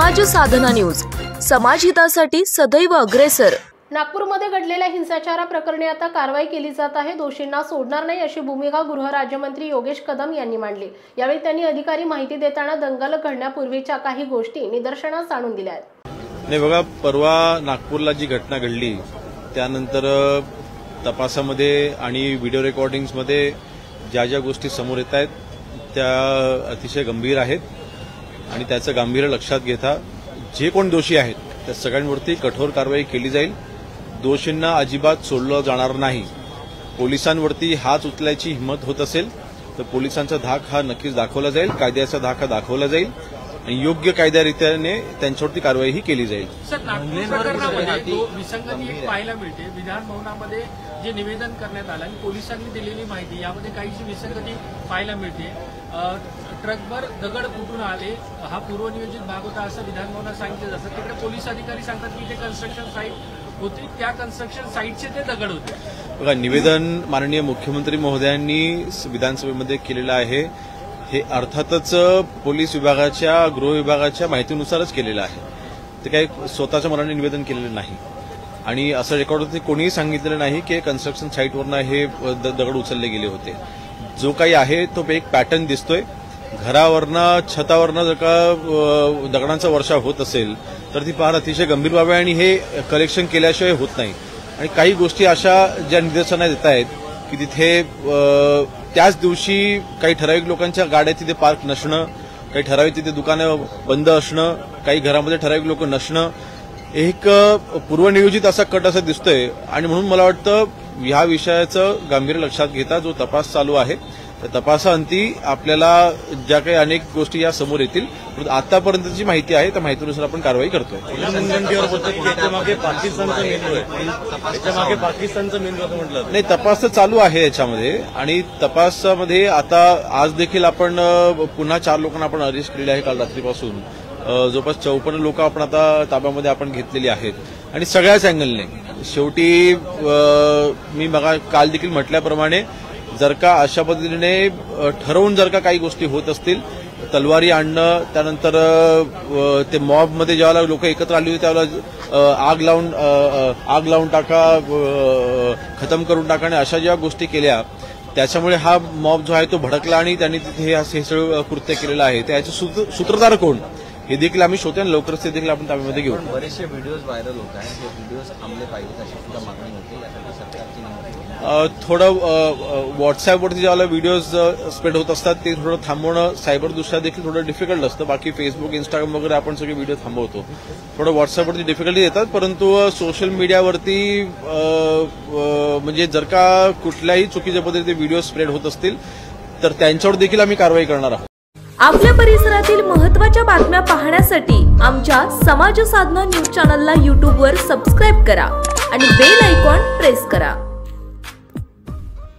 समाज साधना न्यूज, समाजहितासाठी सदैव अग्रेसर। नागपूरमध्ये घडलेल्या हिंसाचाराप्रकरणी आता कारवाई केली जात आहे। दोषींना सोडणार नाही अशी भूमिका गृहराज्यमंत्री योगेश कदम यांनी मांडली। यावेळी त्यांनी अधिकारी माहिती देताना दंगल घडण्यापूर्वीच्या काही गोष्टी निदर्शनास आणून दिल्या आहेत। नाही बघा, परवा नागपूरला जी घटना घडली त्यानंतर तपासामध्ये आणि व्हिडिओ रेकॉर्डिंग्समध्ये ज्या गोष्टी समोर येत आहेत त्या अतिशय गंभीर आहेत आणि त्याचं गांभीर्य लक्षात घेता जे कोण दोषी आहेत त्या सगळ्यांवरती कठोर कारवाई केली जाईल। दोषींना अजिबात सोडलं जाणार नाही। पोलिसांवरती हात उचलायची हिंमत होत असेल तर पोलिसांचा धाक हा नक्कीच दाखवला जाईल, कायद्याचा धाक हा दाखवला जाईल आणि योग्य कायद्यारीत्याने त्यांच्यावरती कारवाईही केली जाईल। सर, नागपूर प्रकरणामध्ये विसंगती एक पाहायला मिळते। विधान भवनामध्ये जे निवेदन करण्यात आलं आणि पोलिसांनी दिलेली माहिती यामध्ये काहीशी विसंगती पाहायला मिळते। ट्रकवर दगड कुठून आले हा पूर्वनियोजित भाग होता असं विधान भवनात सांगितलं जातं। तिकडे पोलीस अधिकारी सांगतात की ते कन्स्ट्रक्शन साईट होती, त्या कन्स्ट्रक्शन साईटचे ते दगड होते। बघा, निवेदन माननीय मुख्यमंत्री महोदयांनी विधानसभेमध्ये केलेलं आहे हे अर्थातच पोलीस विभागाच्या गृह विभागाच्या माहितीनुसारच केलेलं आहे। ते काही स्वतःच्या मनाने निवेदन केलेलं नाही आणि असं रेकॉर्ड कोणीही सांगितलेलं नाही की कन्स्ट्रक्शन साईटवरनं हे दगड उचलले गेले होते। जो काही आहे तो एक पॅटर्न दिसतोय। घरावरनं छतावरनं जर का दगडांचा वर्षाव होत असेल तर ती फार अतिशय गंभीर बाब आहे आणि हे कलेक्शन केल्याशिवाय होत नाही। आणि काही गोष्टी अशा ज्या निदर्शनास येत आहेत की तिथे त्याच दिवशी काही ठराविक लोकांच्या गाड्या तिथे पार्क नसणं, काही ठराविक तिथे दुकानं बंद असणं, काही घरामध्ये ठराविक लोक नसणं, एक पूर्वनियोजित असा कट असं दिसतोय। आणि म्हणून मला वाटतं ह्या विषयाचं गांभीर्य लक्षात घेता जो तपास चालू आहे त्या तपासाअंती आपल्याला ज्या काही अनेक गोष्टी या समोर येतील, परंतु आतापर्यंतची माहिती आहे त्या माहितीनुसार आपण कारवाई करतोय। नाही, तपास तर चालू आहे याच्यामध्ये आणि तपासामध्ये आता आज देखील आपण पुन्हा 4 लोकांना आपण अरेस्ट केलेले आहे। काल रात्रीपासून जवळपास 54 लोक आपण आता ताब्यामध्ये आपण घेतलेली आहेत आणि सगळ्याच अँगलने शेवटी मी मग काल देखील म्हटल्याप्रमाणे जर का अशा पद्धतीने ठरवून जर का काही गोष्टी होत असतील, तलवारी आणणं, त्यानंतर ते मॉबमध्ये ज्यावेळेला लोक एकत्र आली होती त्यावेळेला आग लावून टाका, खतम करून टाका आणि अशा ज्या गोष्टी केल्या त्याच्यामुळे हा मॉब जो आहे तो भडकला आणि त्यांनी तिथे हे सगळं कृत्य केलेलं आहे। त्याचे सूत्रधार कोण हे देखील आम्ही शोधतो आणि लवकरच ते देखील आपण ताब्यामध्ये घेऊ। बरेचसे व्हिडिओज व्हायरल होत आहेत, हे व्हिडिओज थांबले पाहिजेत अशी सुद्धा मागणी होती। यासाठी सरकारची थोडं व्हॉट्सअपवरती ज्यावेळेला व्हिडिओज स्प्रेड होत असतात ते थोडं थांबवणं सायबरदृष्ट्या देखील थोडं डिफिकल्ट असतं। बाकी फेसबुक, इंस्टाग्राम वगैरे आपण सगळे व्हिडिओ थांबवतो, थोडं व्हॉट्सअपवरती डिफिकल्टी येतात, परंतु सोशल मीडियावरती म्हणजे जर का कुठल्याही चुकीच्या पद्धतीने व्हिडिओ स्प्रेड होत असतील तर त्यांच्यावर देखील आम्ही कारवाई करणार आहोत। आपल्या परिसरातील महत्त्वाच्या बातम्या पाहण्यासाठी आमच्या समाज साधना न्यूज चॅनलला YouTube वर सबस्क्राइब करा आणि बेल आयकॉन प्रेस करा।